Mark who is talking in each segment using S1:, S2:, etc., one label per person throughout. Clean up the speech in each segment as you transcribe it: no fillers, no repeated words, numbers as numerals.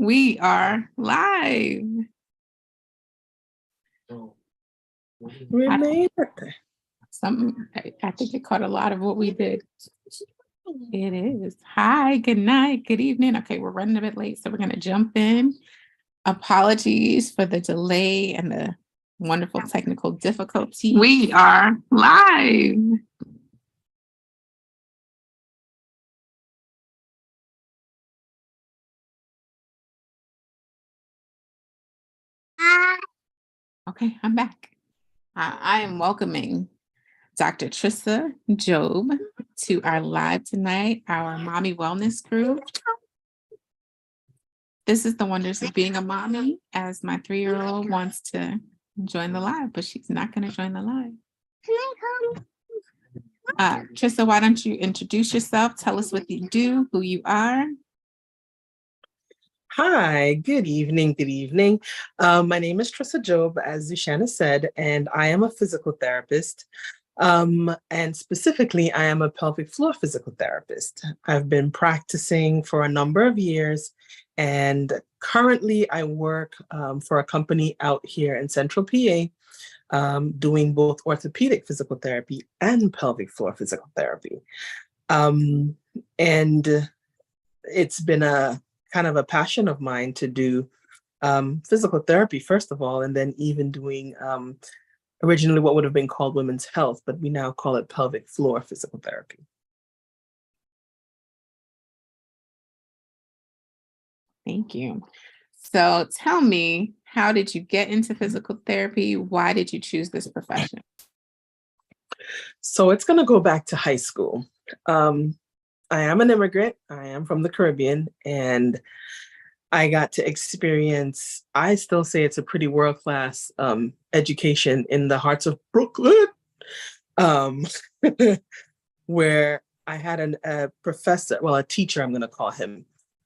S1: We are live.
S2: Renee.
S1: I think it caught a lot of what we did. It is. Hi, good night, good evening. Okay, we're running a bit late, so we're going to jump in. Apologies for the delay and the wonderful technical difficulty. We are live. Okay, I'm back. I am welcoming Dr. Trisa Job to our live tonight, our mommy wellness group. This is the wonders of being a mommy, as my 3-year-old wants to join the live, but she's not going to join the live. Trisa, why don't you introduce yourself? Tell us what you do, who you are.
S2: Hi, good evening, good evening. My name is Trisa Job, as ZuShanna said, and I am a physical therapist. And specifically, I am a pelvic floor physical therapist. I've been practicing for a number of years, and currently I work for a company out here in Central PA, doing both orthopedic physical therapy and pelvic floor physical therapy. And it's been a kind of a passion of mine to do physical therapy, first of all, and then even doing originally what would have been called women's health, but we now call it pelvic floor physical therapy.
S1: Thank you. So tell me, how did you get into physical therapy? Why did you choose this profession?
S2: So it's going to go back to high school. I am an immigrant. I am from the Caribbean, and I got to experience, I still say it's a pretty world-class education in the hearts of Brooklyn, where I had a professor, well, a teacher, I'm going to call him,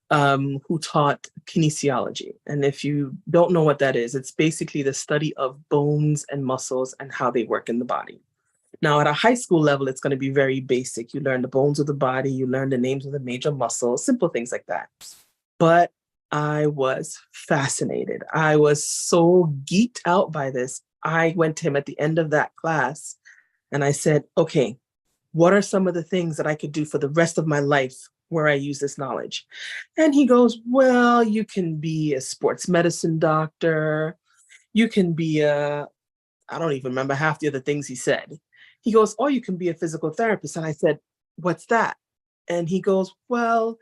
S2: who taught kinesiology. And if you don't know what that is, it's basically the study of bones and muscles and how they work in the body. Now, at a high school level, it's going to be very basic. You learn the bones of the body, you learn the names of the major muscles, simple things like that. But I was fascinated. I was so geeked out by this. I went to him at the end of that class and I said, okay, what are some of the things that I could do for the rest of my life where I use this knowledge? And he goes, well, you can be a sports medicine doctor. You can be I don't even remember half the other things he said. He goes, or you can be a physical therapist. And I said, what's that? And he goes, well,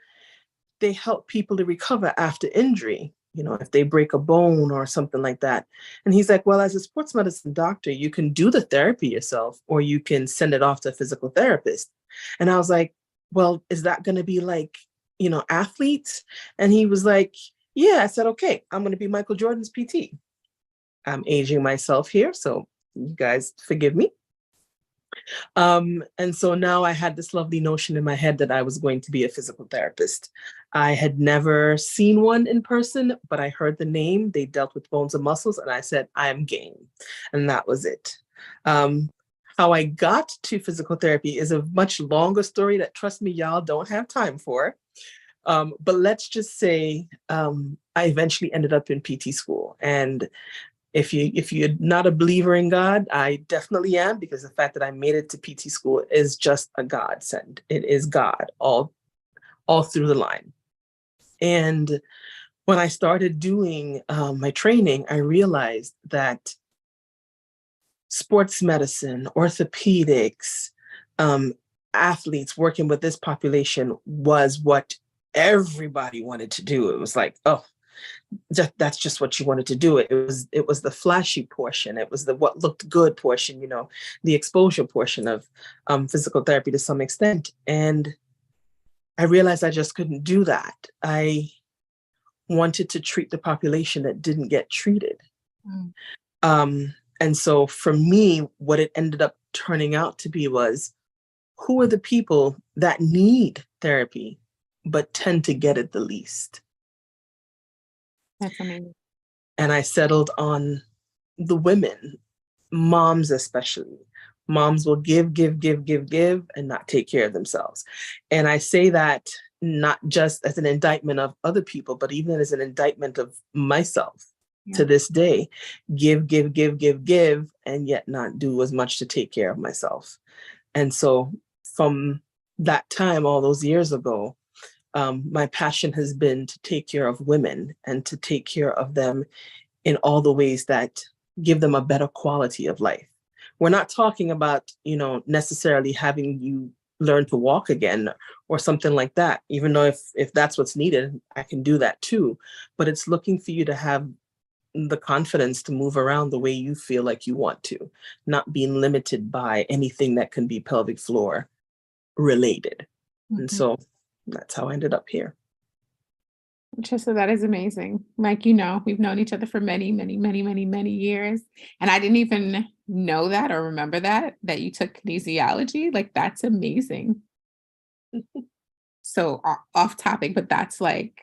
S2: they help people to recover after injury, you know, if they break a bone or something like that. And he's like, well, as a sports medicine doctor, you can do the therapy yourself, or you can send it off to a physical therapist. And I was like, well, is that going to be like, you know, athletes? And he was like, yeah. I said, okay, I'm going to be Michael Jordan's PT. I'm aging myself here, so you guys forgive me. And so now I had this lovely notion in my head that I was going to be a physical therapist. I had never seen one in person, but I heard the name. They dealt with bones and muscles, and I said, I am game. And that was it. How I got to physical therapy is a much longer story that, trust me, y'all don't have time for. But let's just say I eventually ended up in PT school. And if you're not a believer in God, I definitely am, because the fact that I made it to PT school is just a godsend. It is God all through the line. And when I started doing my training, I realized that sports medicine, orthopedics, athletes working with this population was what everybody wanted to do. It was like, oh, that's just what you wanted to do. It was the flashy portion. It was the what looked good portion, you know, the exposure portion of physical therapy to some extent. And I realized I just couldn't do that. I wanted to treat the population that didn't get treated. And so for me, what it ended up turning out to be was, who are the people that need therapy but tend to get it the least?
S1: That's amazing.
S2: And I settled on the women, moms especially. Moms will give, and not take care of themselves. And I say that not just as an indictment of other people, but even as an indictment of myself.
S1: Yeah.
S2: To this day, give, and yet not do as much to take care of myself. And so from that time, all those years ago, my passion has been to take care of women and to take care of them in all the ways that give them a better quality of life. We're not talking about, necessarily having you learn to walk again or something like that, even though if that's what's needed, I can do that too. But it's looking for you to have the confidence to move around the way you feel like you want to, not being limited by anything that can be pelvic floor related. And so that's how I ended up here.
S1: Trisa, that is amazing. Like, we've known each other for many, many, many, many, many years. And I didn't even know that or remember that you took kinesiology. Like, that's amazing. So off topic, but that's like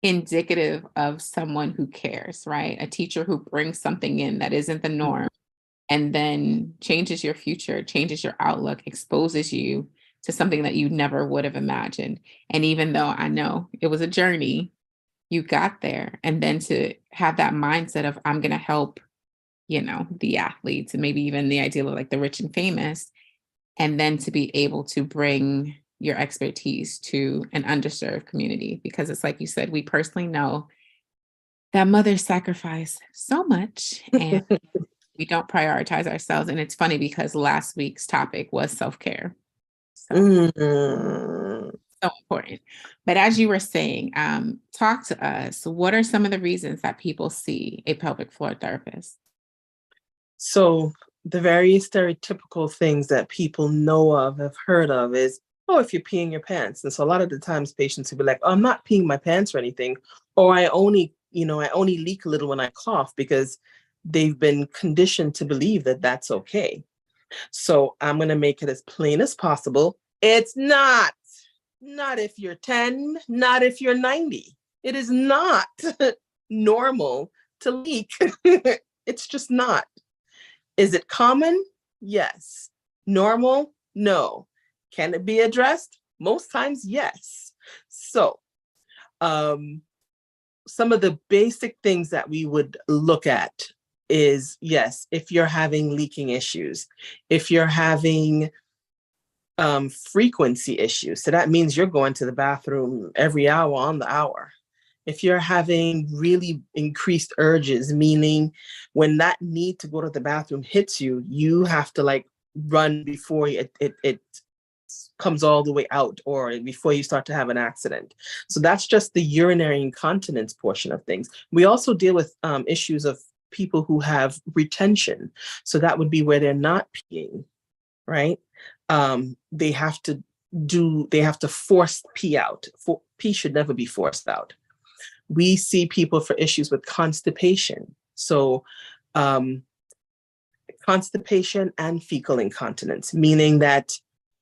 S1: indicative of someone who cares, right? A teacher who brings something in that isn't the norm and then changes your future, changes your outlook, exposes you to something that you never would have imagined. And even though I know it was a journey, you got there. And then to have that mindset of, I'm going to help, the athletes and maybe even the ideal of like the rich and famous, and then to be able to bring your expertise to an underserved community. Because it's like you said, we personally know that mothers sacrifice so much and we don't prioritize ourselves. And it's funny because last week's topic was self-care. So important. But as you were saying, talk to us. What are some of the reasons that people see a pelvic floor therapist?
S2: So the very stereotypical things that people know of, have heard of is, oh, if you're peeing your pants. And so a lot of the times patients will be like, oh, I'm not peeing my pants or anything. Or I only leak a little when I cough, because they've been conditioned to believe that that's okay. So I'm going to make it as plain as possible. It's not if you're 10, not if you're 90. It is not normal to leak. It's just not. Is it common? Yes. Normal? No. Can it be addressed? Most times, yes. So some of the basic things that we would look at is, yes, if you're having leaking issues, if you're having frequency issues, so that means you're going to the bathroom every hour on the hour. If you're having really increased urges, meaning when that need to go to the bathroom hits you, you have to like run before it comes all the way out or before you start to have an accident. So that's just the urinary incontinence portion of things. We also deal with issues of people who have retention. So that would be where they're not peeing, right? They have to force pee out. Pee should never be forced out. We see people for issues with constipation. So constipation and fecal incontinence, meaning that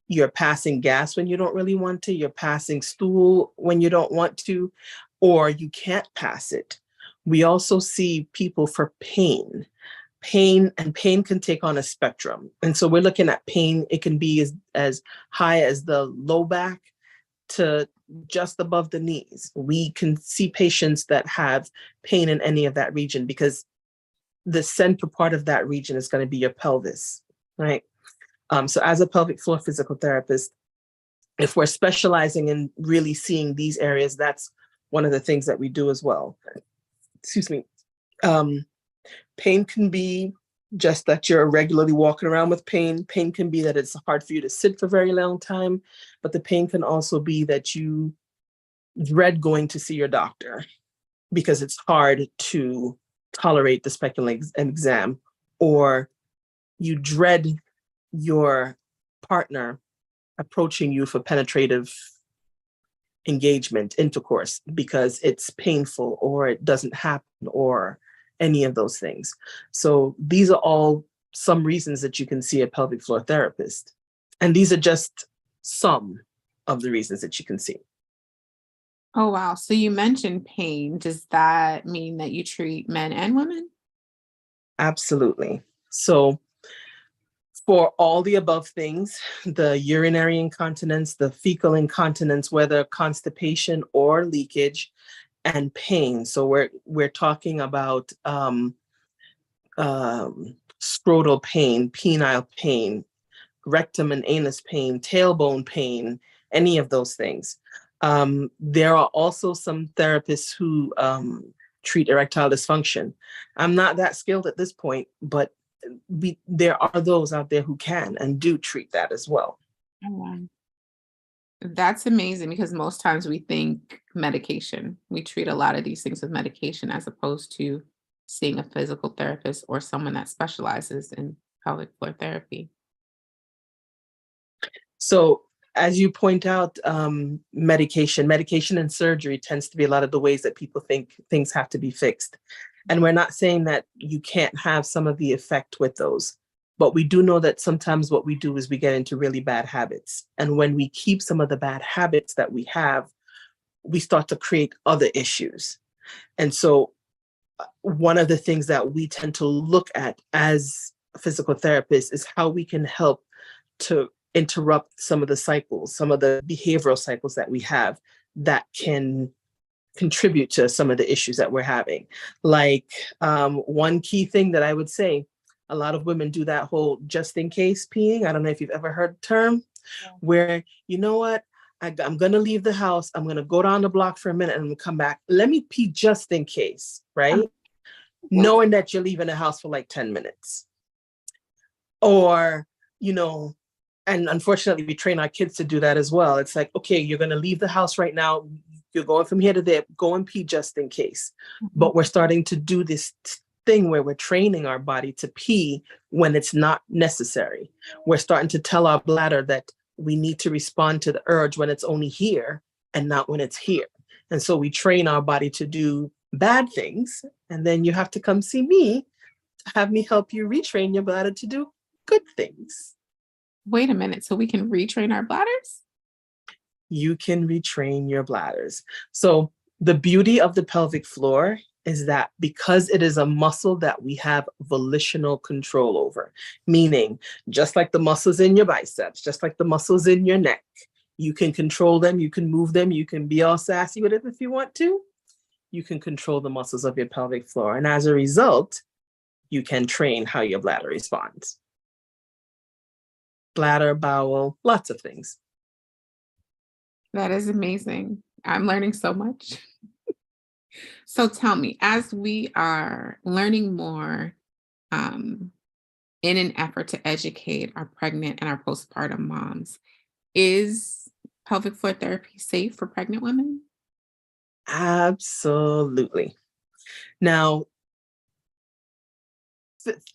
S2: you're passing gas when you don't really want to, you're passing stool when you don't want to, or you can't pass it. We also see people for pain. Pain can take on a spectrum. And so we're looking at pain. It can be as high as the low back to just above the knees. We can see patients that have pain in any of that region because the center part of that region is going to be your pelvis, right? So as a pelvic floor physical therapist, if we're specializing in really seeing these areas, that's one of the things that we do as well. Excuse me. Pain can be just that you're regularly walking around with pain. Pain can be that it's hard for you to sit for a very long time, but the pain can also be that you dread going to see your doctor because it's hard to tolerate the speculum exam, or you dread your partner approaching you for penetrative engagement, intercourse, because it's painful or it doesn't happen or any of those things. So these are all some reasons that you can see a pelvic floor therapist. And these are just some of the reasons that you can see.
S1: Oh, wow. So you mentioned pain. Does that mean that you treat men and women?
S2: Absolutely. So For all the above things, the urinary incontinence, the fecal incontinence, whether constipation or leakage, and pain. So we're talking about scrotal pain, penile pain, rectum and anus pain, tailbone pain, any of those things. There are also some therapists who treat erectile dysfunction. I'm not that skilled at this point, but there are those out there who can and do treat that as well.
S1: Oh, wow. That's amazing, because most times we think medication. We treat a lot of these things with medication as opposed to seeing a physical therapist or someone that specializes in pelvic floor therapy.
S2: So as you point out, medication and surgery tends to be a lot of the ways that people think things have to be fixed. And we're not saying that you can't have some of the effect with those, but we do know that sometimes what we do is we get into really bad habits. And when we keep some of the bad habits that we have, we start to create other issues. And so one of the things that we tend to look at as physical therapists is how we can help to interrupt some of the cycles, some of the behavioral cycles that we have that can contribute to some of the issues that we're having. Like one key thing that I would say, a lot of women do that whole just in case peeing. I don't know if you've ever heard the term, where, you know what, I'm going to leave the house. I'm going to go down the block for a minute and I'm going to come back. Let me pee just in case, right? Knowing that you're leaving the house for like 10 minutes. Or, you know, and unfortunately, we train our kids to do that as well. It's like, okay, you're going to leave the house right now. You're going from here to there. Go and pee just in case. But we're starting to do this thing where we're training our body to pee when it's not necessary. We're starting to tell our bladder that we need to respond to the urge when it's only here and not when it's here. And so we train our body to do bad things. And then you have to come see me to have me help you retrain your bladder to do good things.
S1: Wait a minute. So we can retrain our bladders?
S2: You can retrain your bladders. So the beauty of the pelvic floor is that because it is a muscle that we have volitional control over, meaning just like the muscles in your biceps, just like the muscles in your neck, you can control them, you can move them, you can be all sassy with it if you want to. You can control the muscles of your pelvic floor. And as a result, you can train how your bladder responds. Bladder, bowel, lots of things.
S1: That is amazing. I'm learning so much. So tell me, as we are learning more in an effort to educate our pregnant and our postpartum moms, is pelvic floor therapy safe for pregnant women?
S2: Absolutely. Now,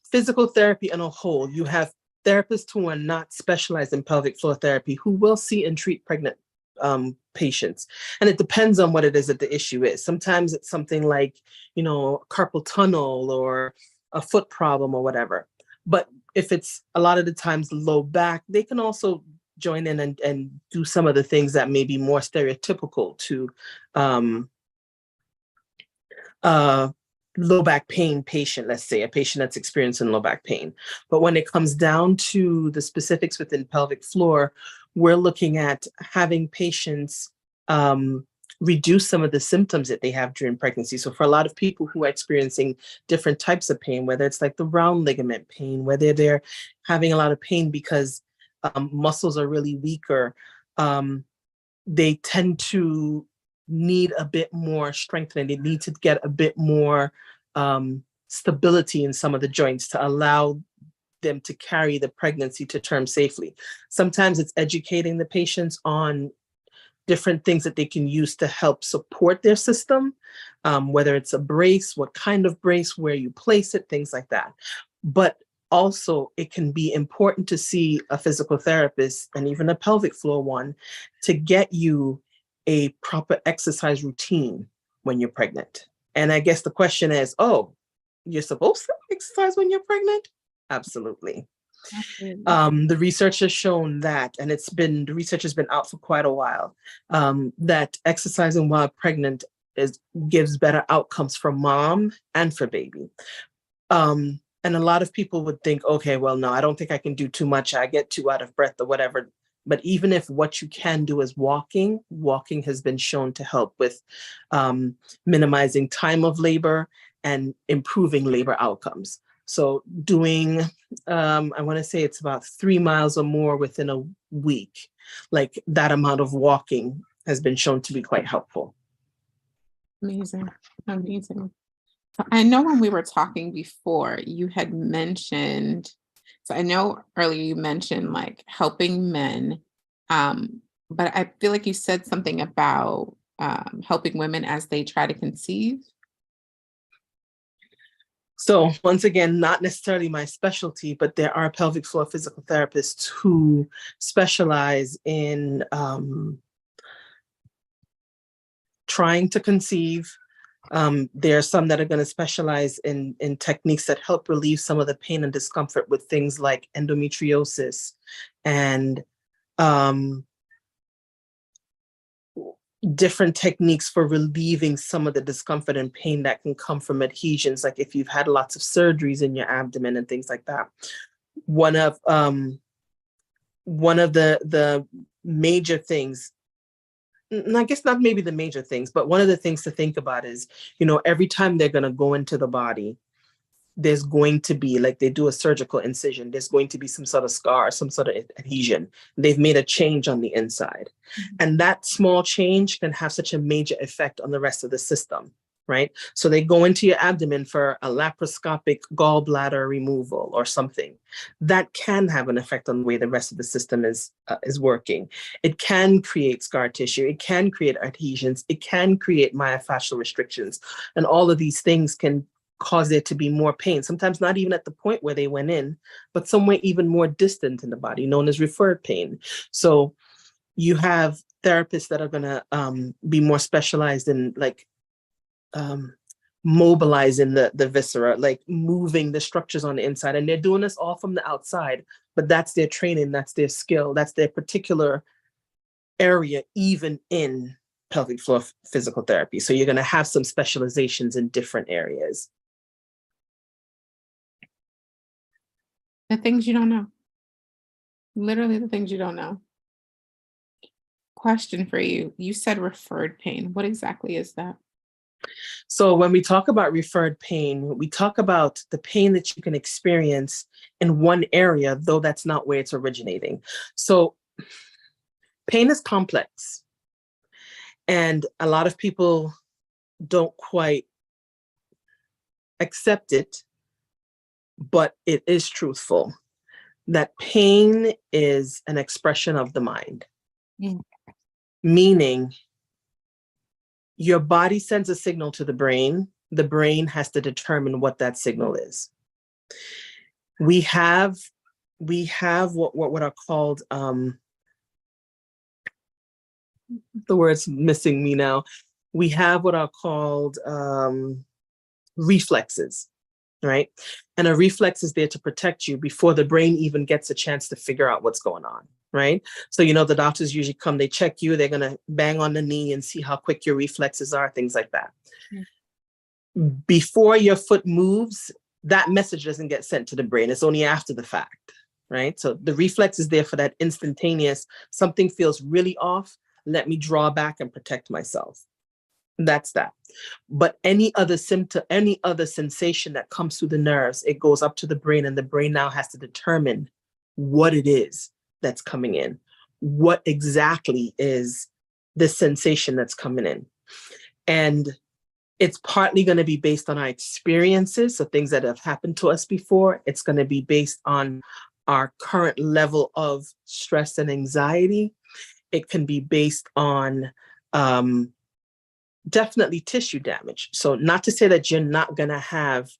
S2: physical therapy on a whole, you have therapists who are not specialized in pelvic floor therapy who will see and treat pregnant patients. And it depends on what it is that the issue is. Sometimes it's something like, you know, carpal tunnel or a foot problem or whatever. But if it's a lot of the times low back, they can also join in and do some of the things that may be more stereotypical to low back pain patient, let's say a patient that's experiencing low back pain. But when it comes down to the specifics within pelvic floor, we're looking at having patients reduce some of the symptoms that they have during pregnancy. So for a lot of people who are experiencing different types of pain, whether it's like the round ligament pain, whether they're having a lot of pain because muscles are really weaker, they tend to need a bit more strengthening. They need to get a bit more stability in some of the joints to allow them to carry the pregnancy to term safely. Sometimes it's educating the patients on different things that they can use to help support their system, whether it's a brace, what kind of brace, where you place it, things like that. But also, it can be important to see a physical therapist and even a pelvic floor one to get you a proper exercise routine when you're pregnant. And I guess the question is, oh, you're supposed to exercise when you're pregnant? Absolutely. The research has shown that, and the research has been out for quite a while, that exercising while pregnant gives better outcomes for mom and for baby. And a lot of people would think, okay, well, no, I don't think I can do too much. I get too out of breath or whatever. But even if what you can do is walking, walking has been shown to help with minimizing time of labor and improving labor outcomes. So doing, I want to say it's about 3 miles or more within a week, like that amount of walking has been shown to be quite helpful.
S1: Amazing. Amazing. So I know when we were talking before, you had mentioned, so I know earlier you mentioned like helping men, but I feel like you said something about helping women as they try to conceive.
S2: So once again, not necessarily my specialty, but there are pelvic floor physical therapists who specialize in trying to conceive. There are some that are going to specialize in techniques that help relieve some of the pain and discomfort with things like endometriosis and different techniques for relieving some of the discomfort and pain that can come from adhesions, like if you've had lots of surgeries in your abdomen and things like that. One of the major things, and I guess not maybe the major things, but one of the things to think about is, you know, every time they're going to go into the body, there's going to be, like they do a surgical incision, there's going to be some sort of scar, some sort of adhesion. They've made a change on the inside. Mm-hmm. And that small change can have such a major effect on the rest of the system, right? So they go into your abdomen for a laparoscopic gallbladder removal or something. That can have an effect on the way the rest of the system is working. It can create scar tissue. It can create adhesions. It can create myofascial restrictions. And all of these things can cause there to be more pain, sometimes not even at the point where they went in, but somewhere even more distant in the body, known as referred pain. So you have therapists that are going to be more specialized in like mobilizing the viscera, like moving the structures on the inside. And they're doing this all from the outside, but that's their training, that's their skill, that's their particular area, even in pelvic floor physical therapy. So you're going to have some specializations in different areas.
S1: The things you don't know. Literally the things you don't know. Question for you. You said referred pain. What exactly is that?
S2: So when we talk about referred pain, we talk about the pain that you can experience in one area, though that's not where it's originating. So pain is complex. And a lot of people don't quite accept it, but it is truthful that pain is an expression of the mind. Mm. Meaning your body sends a signal to the brain has to determine what that signal is. We have what are called, the word's missing me now. We have what are called reflexes, right? And a reflex is there to protect you before the brain even gets a chance to figure out what's going on, right? So, you know, the doctors usually come, they check you, they're going to bang on the knee and see how quick your reflexes are, things like that. Mm. Before your foot moves, that message doesn't get sent to the brain. It's only after the fact, right? So the reflex is there for that instantaneous, something feels really off, let me draw back and protect myself. That's that. But any other symptom, any other sensation that comes through the nerves, it goes up to the brain, and the brain now has to determine what it is that's coming in. What exactly is the sensation that's coming in? And it's partly going to be based on our experiences, so things that have happened to us before. It's going to be based on our current level of stress and anxiety. It can be based on definitely tissue damage. So not to say that you're not going to have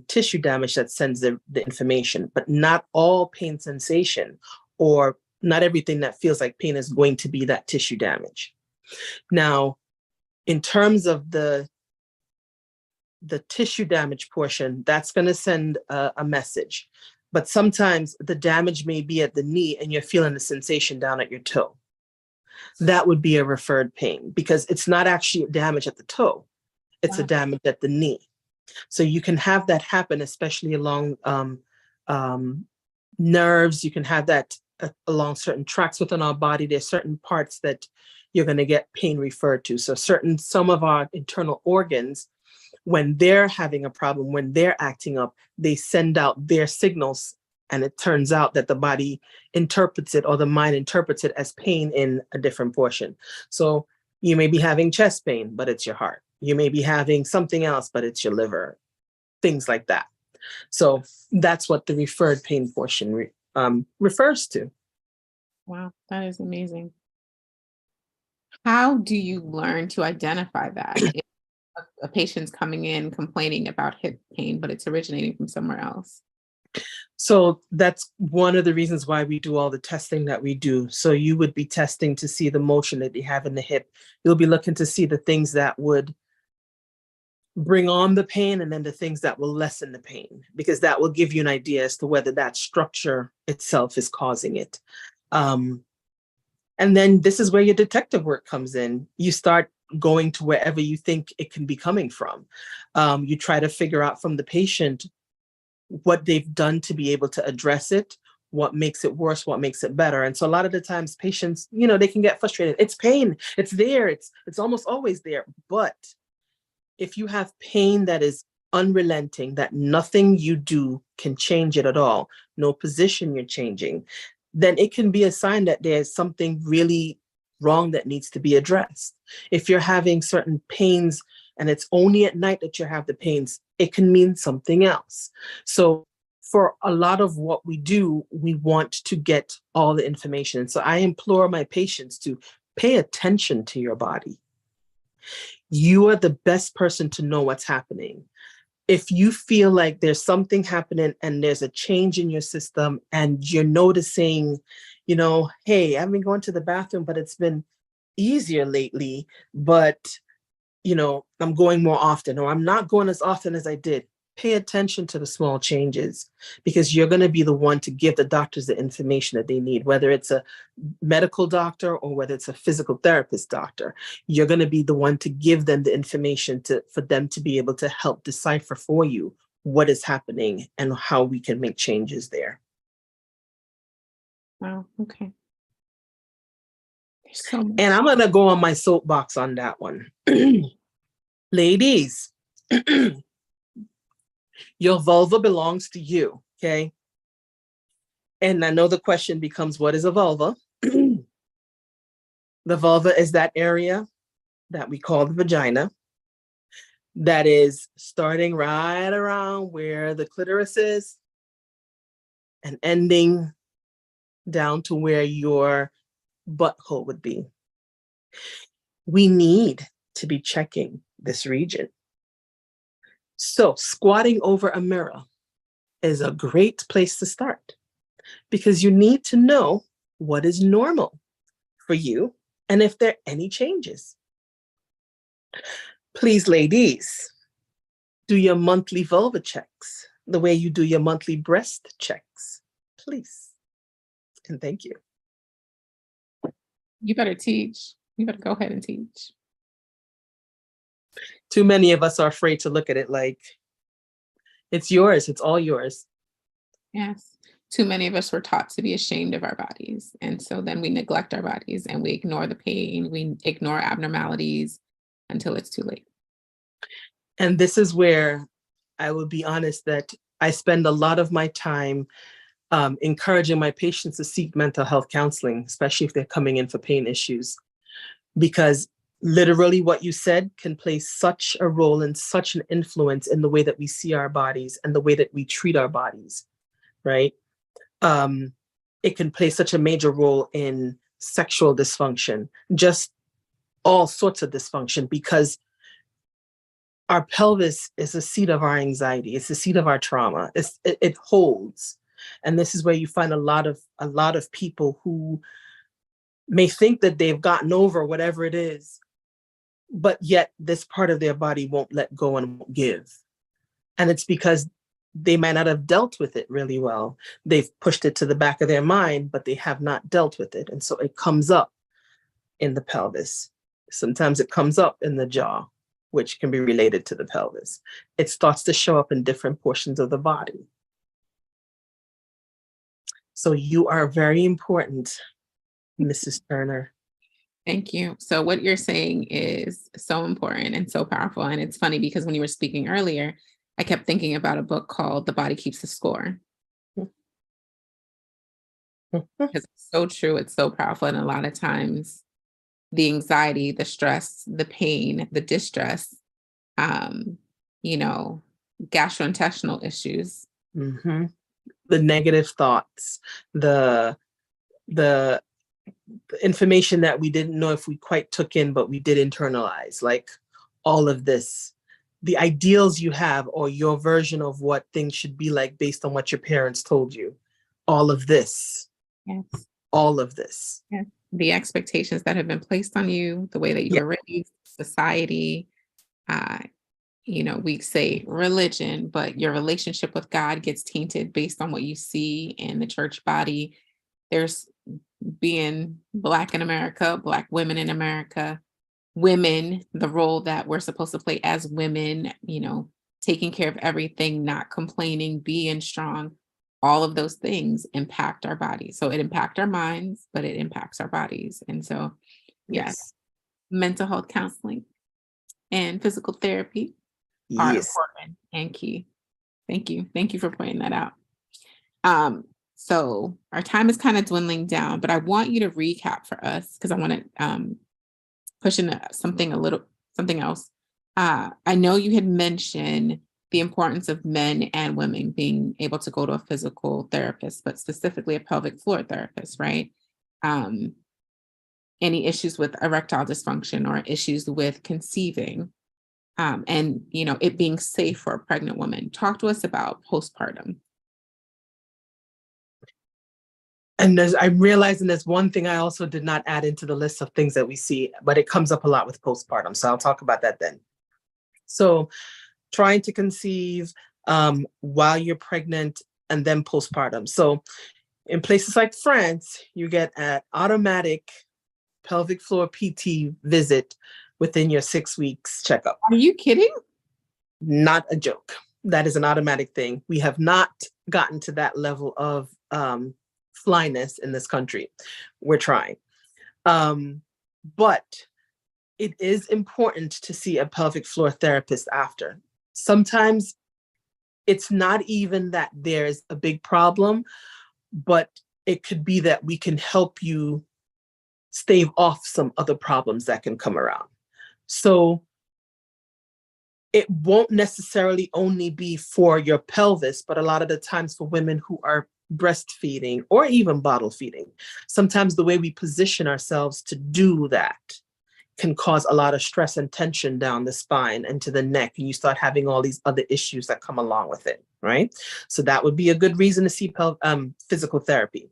S2: tissue damage that sends the information, but not all pain sensation or not everything that feels like pain is going to be that tissue damage. Now, in terms of the tissue damage portion, that's going to send a message. But sometimes the damage may be at the knee and you're feeling the sensation down at your toe. That would be a referred pain because it's not actually damage at the toe. It's a damage at the knee. So you can have that happen, especially along nerves. You can have that along certain tracts within our body. There's certain parts that you're going to get pain referred to. So some of our internal organs, when they're having a problem, when they're acting up, they send out their signals. And it turns out that the body interprets it, or the mind interprets it as pain in a different portion. So you may be having chest pain, but it's your heart. You may be having something else, but it's your liver, things like that. So that's what the referred pain portion refers to.
S1: Wow, that is amazing. How do you learn to identify that? If a patient's coming in complaining about hip pain, but it's originating from somewhere else.
S2: So that's one of the reasons why we do all the testing that we do. So you would be testing to see the motion that they have in the hip. You'll be looking to see the things that would bring on the pain, and then the things that will lessen the pain, because that will give you an idea as to whether that structure itself is causing it. And then this is where your detective work comes in. You start going to wherever you think it can be coming from. You try to figure out from the patient what they've done to be able to address it, what makes it worse, what makes it better. And so a lot of the times patients, they can get frustrated. It's pain, it's there, it's almost always there. But if you have pain that is unrelenting, that nothing you do can change it at all, no position you're changing, then it can be a sign that there's something really wrong that needs to be addressed. If you're having certain pains and it's only at night that you have the pains, it can mean something else. So for a lot of what we do, we want to get all the information. So I implore my patients to pay attention to your body. You are the best person to know what's happening. If you feel like there's something happening and there's a change in your system and you're noticing, hey, I've been going to the bathroom, but it's been easier lately, but I'm going more often, or I'm not going as often as I did. Pay attention to the small changes, because you're going to be the one to give the doctors the information that they need, whether it's a medical doctor or whether it's a physical therapist doctor. You're going to be the one to give them the information for them to be able to help decipher for you what is happening and how we can make changes there.
S1: Wow. Okay. There's so much.
S2: And I'm going to go on my soapbox on that one. Ladies, your vulva belongs to you, okay? And I know the question becomes, what is a vulva? The vulva is that area that we call the vagina, that is starting right around where the clitoris is and ending down to where your butthole would be. We need to be checking this region. So squatting over a mirror is a great place to start, because you need to know what is normal for you and if there are any changes. Please, ladies, do your monthly vulva checks the way you do your monthly breast checks, please. And thank you.
S1: You better teach. You better go ahead and teach.
S2: Too many of us are afraid to look at it like it's yours. It's all yours.
S1: Yes. Too many of us were taught to be ashamed of our bodies. And so then we neglect our bodies and we ignore the pain. We ignore abnormalities until it's too late.
S2: And this is where I will be honest that I spend a lot of my time encouraging my patients to seek mental health counseling, especially if they're coming in for pain issues, because literally what you said can play such a role and such an influence in the way that we see our bodies and the way that we treat our bodies, right? It can play such a major role in sexual dysfunction, just all sorts of dysfunction, because our pelvis is the seat of our anxiety. It's the seat of our trauma. It holds. And this is where you find a lot of people who may think that they've gotten over whatever it is, but yet this part of their body won't let go and won't give. And it's because they might not have dealt with it really well. They've pushed it to the back of their mind, but they have not dealt with it. And so it comes up in the pelvis. Sometimes it comes up in the jaw, which can be related to the pelvis. It starts to show up in different portions of the body. So you are very important, Mrs. Turner.
S1: Thank you. So what you're saying is so important and so powerful. And it's funny because when you were speaking earlier, I kept thinking about a book called The Body Keeps the Score. Because it's so true. It's so powerful. And a lot of times the anxiety, the stress, the pain, the distress, you know, gastrointestinal issues.
S2: Mm-hmm. The negative thoughts, the information that we didn't know if we quite took in, but we did internalize, like all of this, the ideals you have or your version of what things should be like based on what your parents told you, all of this.
S1: Yes.
S2: All of this.
S1: Yes. The expectations that have been placed on you, the way that you were raised, society, you know, we say religion, but your relationship with God gets tainted based on what you see in the church body. There's being Black in America, Black women in America, women, the role that we're supposed to play as women, you know, taking care of everything, not complaining, being strong. All of those things impact our bodies. So it impacts our minds, but it impacts our bodies. And so, yes, mental health counseling and physical therapy are important and key. Thank you. Thank you for pointing that out. So our time is kind of dwindling down, but I want you to recap for us because I want to push into something else. I know you had mentioned the importance of men and women being able to go to a physical therapist, but specifically a pelvic floor therapist, right? Any issues with erectile dysfunction or issues with conceiving, and you know, it being safe for a pregnant woman. Talk to us about postpartum.
S2: And I'm realizing there's one thing I also did not add into the list of things that we see, but it comes up a lot with postpartum. So I'll talk about that then. So trying to conceive while you're pregnant and then postpartum. So in places like France, you get an automatic pelvic floor PT visit within your 6 weeks checkup.
S1: Are you kidding?
S2: Not a joke. That is an automatic thing. We have not gotten to that level of flyness in this country. We're trying. But it is important to see a pelvic floor therapist after. Sometimes it's not even that there's a big problem, but it could be that we can help you stave off some other problems that can come around. So it won't necessarily only be for your pelvis, but a lot of the times for women who are breastfeeding or even bottle feeding. Sometimes the way we position ourselves to do that can cause a lot of stress and tension down the spine and to the neck, and you start having all these other issues that come along with it, right? So that would be a good reason to see physical therapy.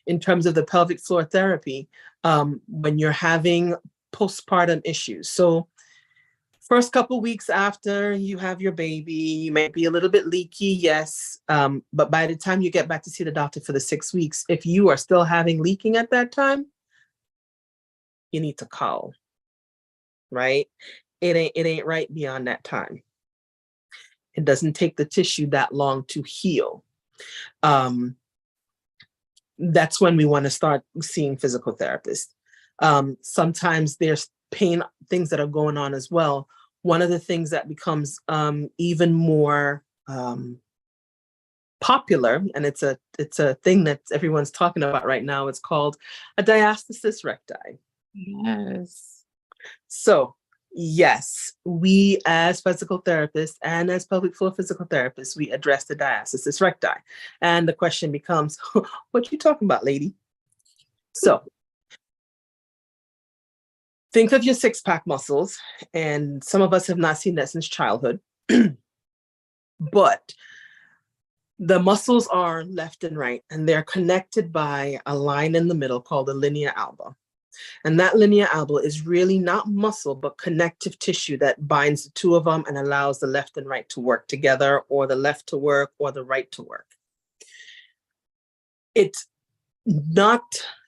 S2: In terms of the pelvic floor therapy, when you're having postpartum issues. So first couple weeks after you have your baby, you might be a little bit leaky, yes. But by the time you get back to see the doctor for the 6 weeks, if you are still having leaking at that time, you need to call, right? It ain't right beyond that time. It doesn't take the tissue that long to heal. That's when we want to start seeing physical therapists. Sometimes there's pain, things that are going on as well. One of the things that becomes even more popular, and it's a thing that everyone's talking about right now, it's called a diastasis recti.
S1: Yes.
S2: So yes, we as physical therapists and as pelvic floor physical therapists, we address the diastasis recti. And the question becomes, what you talking about, lady? So think of your six-pack muscles, and some of us have not seen that since childhood, but the muscles are left and right, and they're connected by a line in the middle called the linea alba. And that linea alba is really not muscle, but connective tissue that binds the two of them and allows the left and right to work together, or the left to work, or the right to work. It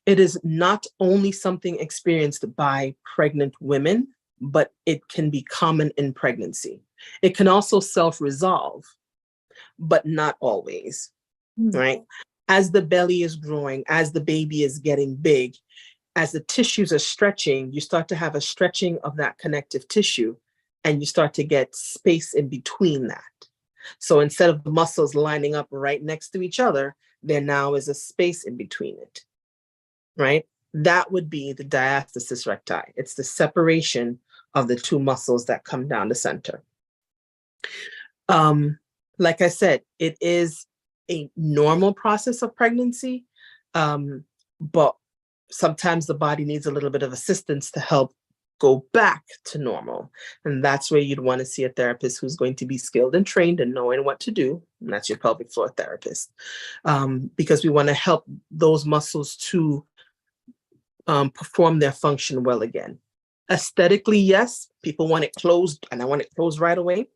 S2: is not only something experienced by pregnant women, but it can be common in pregnancy. It can also self-resolve, but not always, right? As the belly is growing, as the baby is getting big, as the tissues are stretching, you start to have a stretching of that connective tissue, and you start to get space in between that. So instead of the muscles lining up right next to each other, there now is a space in between it, right? That would be the diastasis recti. It's the separation of the two muscles that come down the center. Like I said, it is a normal process of pregnancy, but sometimes the body needs a little bit of assistance to help go back to normal. And that's where you'd want to see a therapist who's going to be skilled and trained and knowing what to do. And that's your pelvic floor therapist, because we want to help those muscles to perform their function well again. Aesthetically, yes, people want it closed, and I want it closed right away.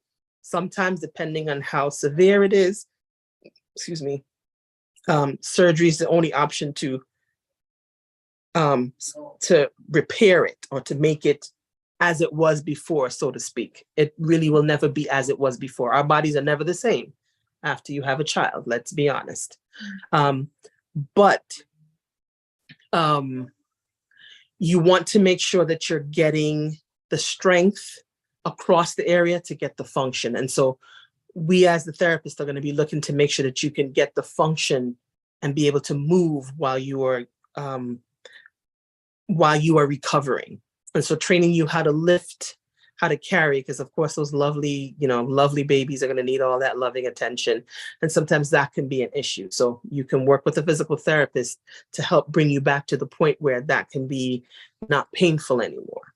S2: Sometimes, depending on how severe it is, surgery is the only option to repair it or to make it as it was before, so to speak. It really will never be as it was before. Our bodies are never the same after you have a child, let's be honest. But you want to make sure that you're getting the strength across the area to get the function. And so we as the therapist are going to be looking to make sure that you can get the function and be able to move while you are recovering. And so training you how to lift, how to carry, because of course those lovely babies are going to need all that loving attention. And sometimes that can be an issue. So you can work with a physical therapist to help bring you back to the point where that can be not painful anymore.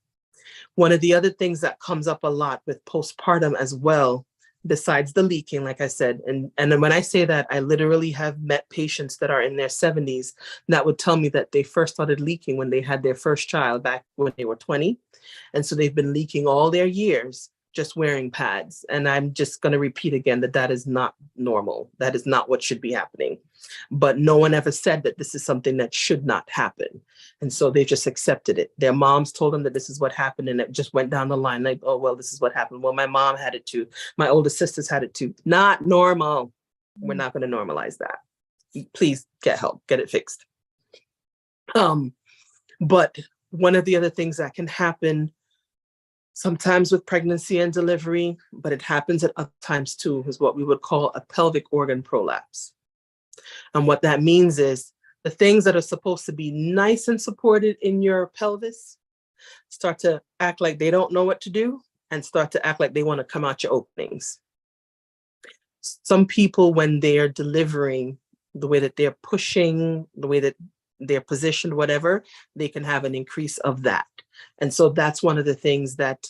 S2: One of the other things that comes up a lot with postpartum as well, besides the leaking, like I said, and when I say that, I literally have met patients that are in their 70s that would tell me that they first started leaking when they had their first child back when they were 20. And so they've been leaking all their years, just wearing pads. And I'm just going to repeat again that is not normal. That is not what should be happening. But no one ever said that this is something that should not happen. And so they just accepted it. Their moms told them that this is what happened, and it just went down the line like, oh, well, this is what happened. Well, my mom had it too. My older sisters had it too. Not normal. We're not going to normalize that. Please get help, get it fixed. But one of the other things that can happen sometimes with pregnancy and delivery, but it happens at other times too, is what we would call a pelvic organ prolapse. And what that means is the things that are supposed to be nice and supported in your pelvis start to act like they don't know what to do and start to act like they want to come out your openings. Some people, when they're delivering, the way that they're pushing, the way that they're positioned, whatever, they can have an increase of that. And so that's one of the things that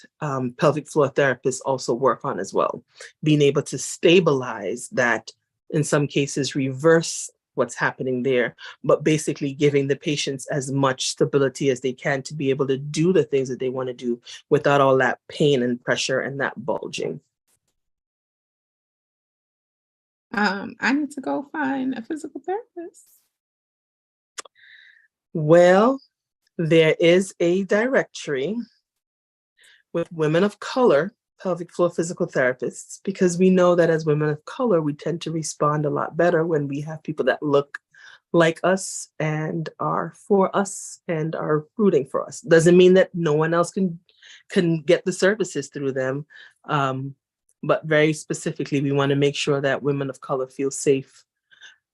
S2: pelvic floor therapists also work on as well, being able to stabilize that, in some cases reverse what's happening there, but basically giving the patients as much stability as they can to be able to do the things that they want to do without all that pain and pressure and that bulging.
S1: I need to go find a physical therapist.
S2: Well, there is a directory with women of color pelvic floor physical therapists, because we know that as women of color, we tend to respond a lot better when we have people that look like us and are for us and are rooting for us. Doesn't mean that no one else can get the services through them. But very specifically, we want to make sure that women of color feel safe.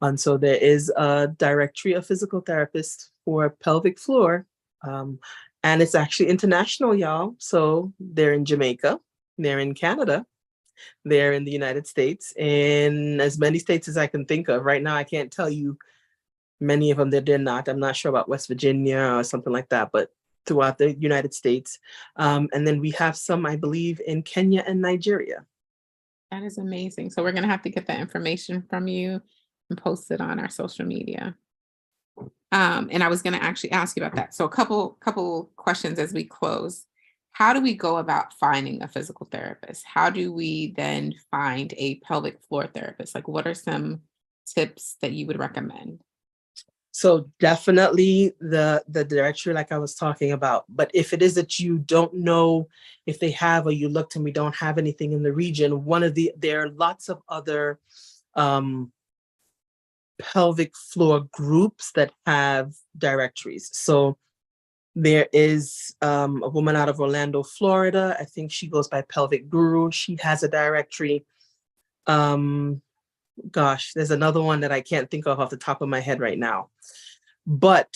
S2: And so there is a directory of physical therapists for pelvic floor. And it's actually international, y'all. So they're in Jamaica, they're in Canada, they're in the United States, in as many states as I can think of. Right now, I can't tell you many of them that they're not. I'm not sure about West Virginia or something like that, but throughout the United States. And then we have some, I believe, in Kenya and Nigeria.
S1: That is amazing. So we're going to have to get that information from you and post it on our social media. And I was going to actually ask you about that. So a couple questions as we close. How do we go about finding a physical therapist? How do we then find a pelvic floor therapist? Like, what are some tips that you would recommend?
S2: So definitely the directory, like I was talking about. But if it is that you don't know if they have, or you looked and we don't have anything in the region, there are lots of other pelvic floor groups that have directories. So there is a woman out of Orlando, Florida. I think she goes by Pelvic Guru. She has a directory. Gosh, there's another one that I can't think of off the top of my head right now. But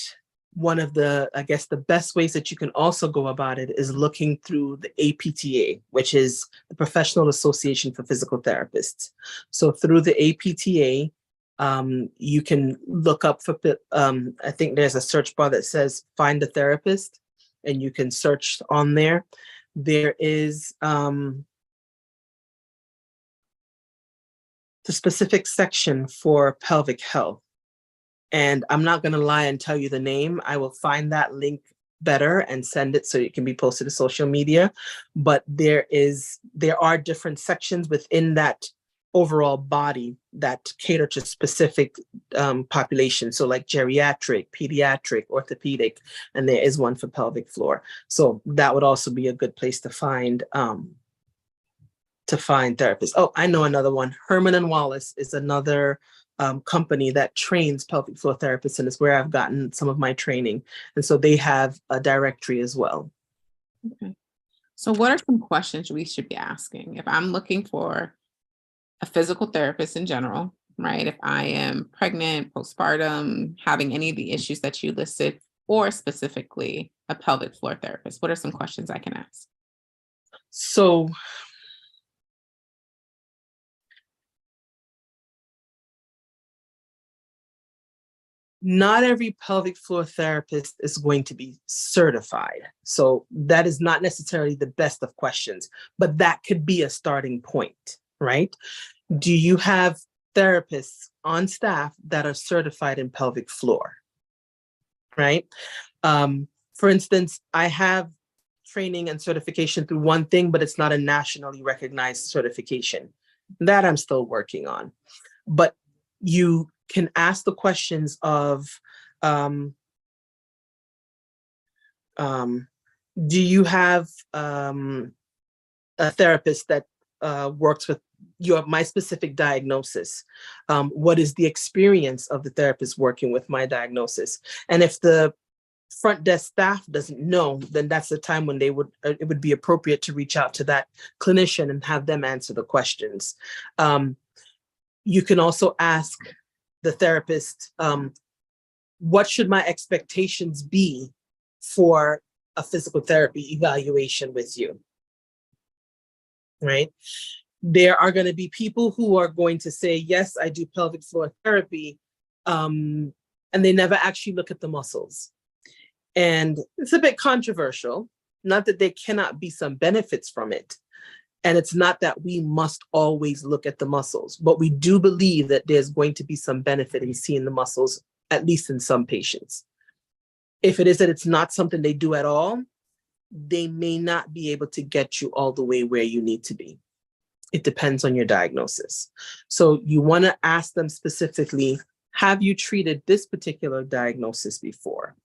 S2: one of the, I guess, the best ways that you can also go about it is looking through the APTA, which is the Professional Association for Physical Therapists. So through the APTA, you can look up for, I think there's a search bar that says find a therapist, and you can search on there. There is the specific section for pelvic health. And I'm not going to lie and tell you the name. I will find that link better and send it so it can be posted to social media. But there are different sections within that overall body that cater to specific populations. So like geriatric, pediatric, orthopedic, and there is one for pelvic floor. So that would also be a good place to find therapists. Oh, I know another one. Herman and Wallace is another company that trains pelvic floor therapists, and it's where I've gotten some of my training. And so they have a directory as well.
S1: Okay. So what are some questions we should be asking if I'm looking for a physical therapist in general, right? If I am pregnant, postpartum, having any of the issues that you listed, or specifically a pelvic floor therapist, what are some questions I can ask?
S2: So not every pelvic floor therapist is going to be certified. So that is not necessarily the best of questions, but that could be a starting point, right? Do you have therapists on staff that are certified in pelvic floor, right? For instance, I have training and certification through one thing, but it's not a nationally recognized certification. That I'm still working on. But you can ask the questions of, do you have a therapist that works with my specific diagnosis? What is the experience of the therapist working with my diagnosis? And if the front desk staff doesn't know, then that's the time when it would be appropriate to reach out to that clinician and have them answer the questions. You can also ask the therapist, what should my expectations be for a physical therapy evaluation with you, right? There are going to be people who are going to say, yes, I do pelvic floor therapy, and they never actually look at the muscles. And it's a bit controversial, not that there cannot be some benefits from it. And it's not that we must always look at the muscles, but we do believe that there's going to be some benefit in seeing the muscles, at least in some patients. If it is that it's not something they do at all, they may not be able to get you all the way where you need to be. It depends on your diagnosis. So you want to ask them specifically, have you treated this particular diagnosis before?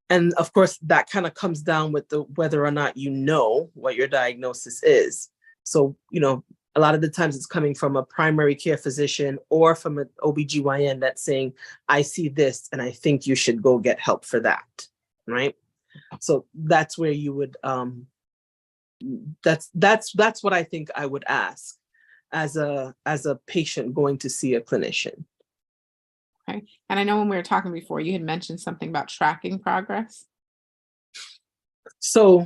S2: And of course, that kind of comes down with whether or not you know what your diagnosis is. So, a lot of the times it's coming from a primary care physician or from an OBGYN that's saying, I see this and I think you should go get help for that, right? So that's where you would, that's what I think I would ask as a patient going to see a clinician.
S1: Okay. And I know when we were talking before, you had mentioned something about tracking progress.
S2: So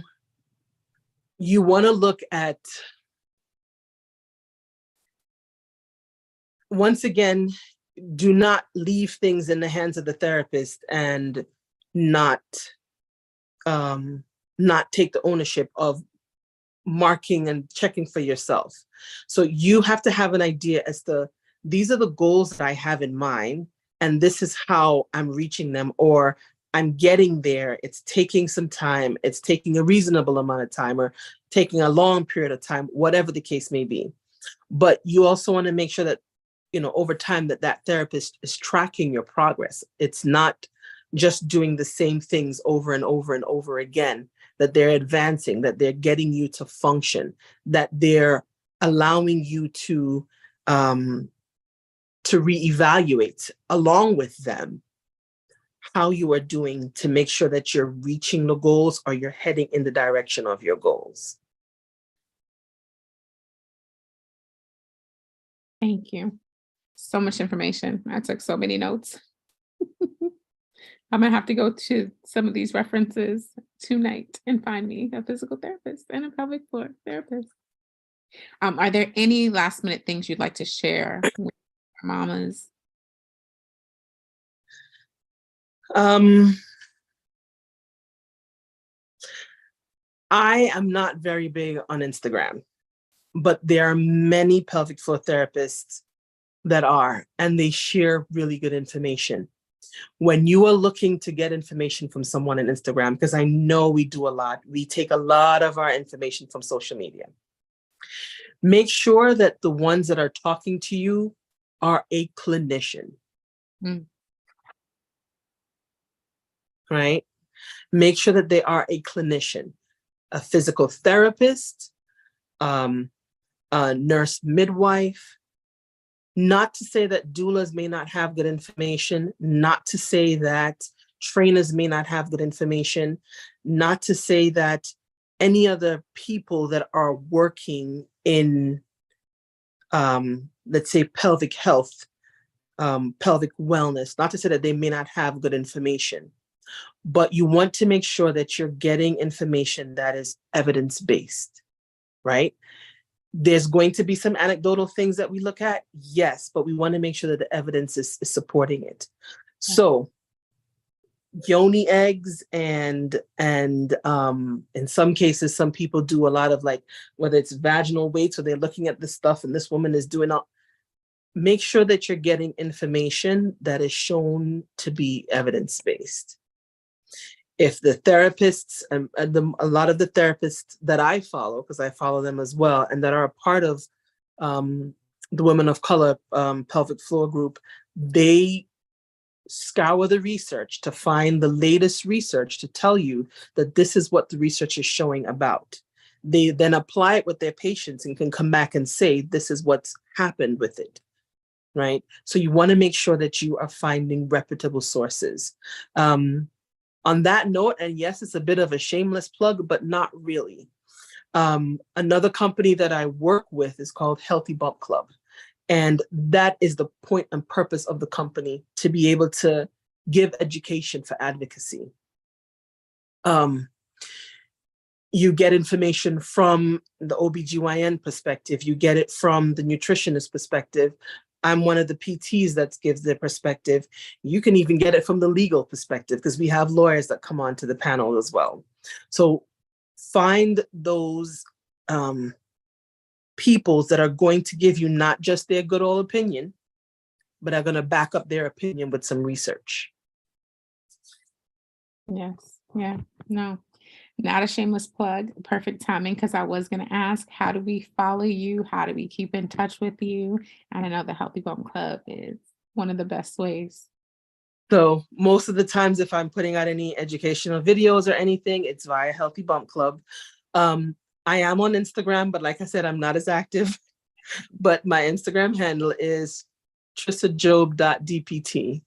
S2: you want to look at, once again, do not leave things in the hands of the therapist and not take the ownership of marking and checking for yourself. So you have to have an idea as to, these are the goals that I have in mind, and this is how I'm reaching them, or I'm getting there. It's taking some time. It's taking a reasonable amount of time, or taking a long period of time, whatever the case may be. But you also want to make sure that over time that therapist is tracking your progress. It's not just doing the same things over and over and over again, that they're advancing, that they're getting you to function, that they're allowing you to reevaluate along with them how you are doing to make sure that you're reaching the goals or you're heading in the direction of your goals.
S1: Thank you. So much information. I took so many notes. I'm gonna have to go to some of these references tonight and find me a physical therapist and a pelvic floor therapist. Are there any last minute things you'd like to share with our mamas?
S2: I am not very big on Instagram, but there are many pelvic floor therapists that are, and they share really good information. When you are looking to get information from someone on Instagram, because I know we do a lot, we take a lot of our information from social media. Make sure that the ones that are talking to you are a clinician. Right? Make sure that they are a clinician, a physical therapist, a nurse midwife. Not to say that doulas may not have good information, not to say that trainers may not have good information, not to say that any other people that are working in, let's say, pelvic health, pelvic wellness, not to say that they may not have good information, but you want to make sure that you're getting information that is evidence-based, right? There's going to be some anecdotal things that we look at, yes, but we want to make sure that the evidence is supporting it. So yoni eggs and in some cases, some people do a lot of like, whether it's vaginal weights or they're looking at this stuff and this woman is doing all, make sure that you're getting information that is shown to be evidence-based. If the therapists, a lot of the therapists that I follow, because I follow them as well, and that are a part of the Women of Color pelvic floor group, they scour the research to find the latest research to tell you that this is what the research is showing about. They then apply it with their patients and can come back and say, this is what's happened with it, right? So you want to make sure that you are finding reputable sources. On that note, and yes, it's a bit of a shameless plug, but not really. Another company that I work with is called Healthy Bump Club. And that is the point and purpose of the company, to be able to give education for advocacy. You get information from the OBGYN perspective. You get it from the nutritionist perspective. I'm one of the PTs that gives their perspective. You can even get it from the legal perspective, because we have lawyers that come onto the panel as well. So find those people that are going to give you not just their good old opinion, but are going to back up their opinion with some research.
S1: Yes. Yeah. No. Not a shameless plug, perfect timing, because I was going to ask, how do we follow you? How do we keep in touch with you? And I know the Healthy Bump Club is one of the best ways.
S2: So most of the times, if I'm putting out any educational videos or anything, it's via Healthy Bump Club. I am on Instagram, but like I said, I'm not as active. But my Instagram handle is trisajob.dpt.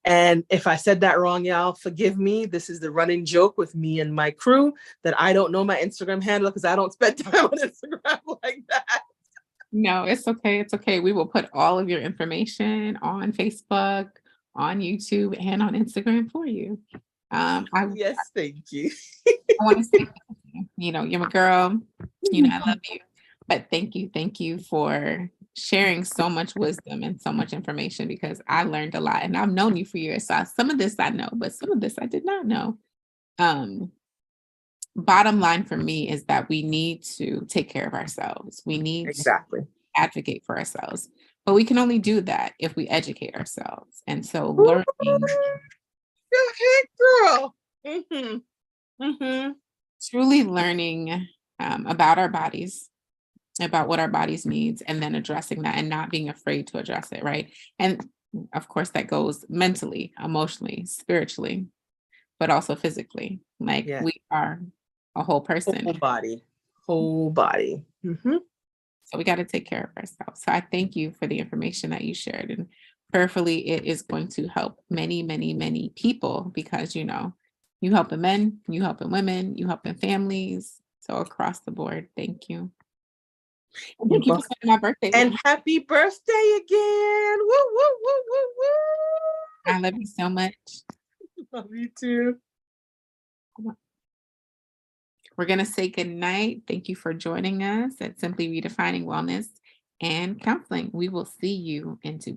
S2: And if I said that wrong, y'all, forgive me. This is the running joke with me and my crew, that I don't know my Instagram handle because I don't spend time on Instagram like that.
S1: No, it's okay. It's okay. We will put all of your information on Facebook, on YouTube, and on Instagram for you.
S2: Yes, thank you.
S1: I want to say, thank you. You know, you're my girl. You know, I love you. But thank you for sharing so much wisdom and so much information, because I learned a lot, and I've known you for years. So some of this I know, but some of this I did not know. Bottom line for me is that we need to take care of ourselves. We need
S2: Exactly.
S1: to advocate for ourselves, but we can only do that if we educate ourselves. And so learning.
S2: Okay, girl.
S1: Truly learning about our bodies, about what our bodies needs and then addressing that and not being afraid to address it, right? And of course that goes mentally, emotionally, spiritually, but also physically. Like
S2: Yeah.
S1: we are a whole person.
S2: Whole body. Whole body. Mm-hmm.
S1: So we got to take care of ourselves. So I thank you for the information that you shared. And prayerfully, it is going to help many, many, many people because, you know, you helping men, you helping women, you helping families. So across the board, thank you. And thank you for spending my birthday with
S2: And
S1: me.
S2: happy birthday again. Woo, woo, woo, woo, woo.
S1: I love you so much.
S2: Love you too.
S1: We're going to say good night. Thank you for joining us at Simply Redefining Wellness and Counseling. We will see you in 2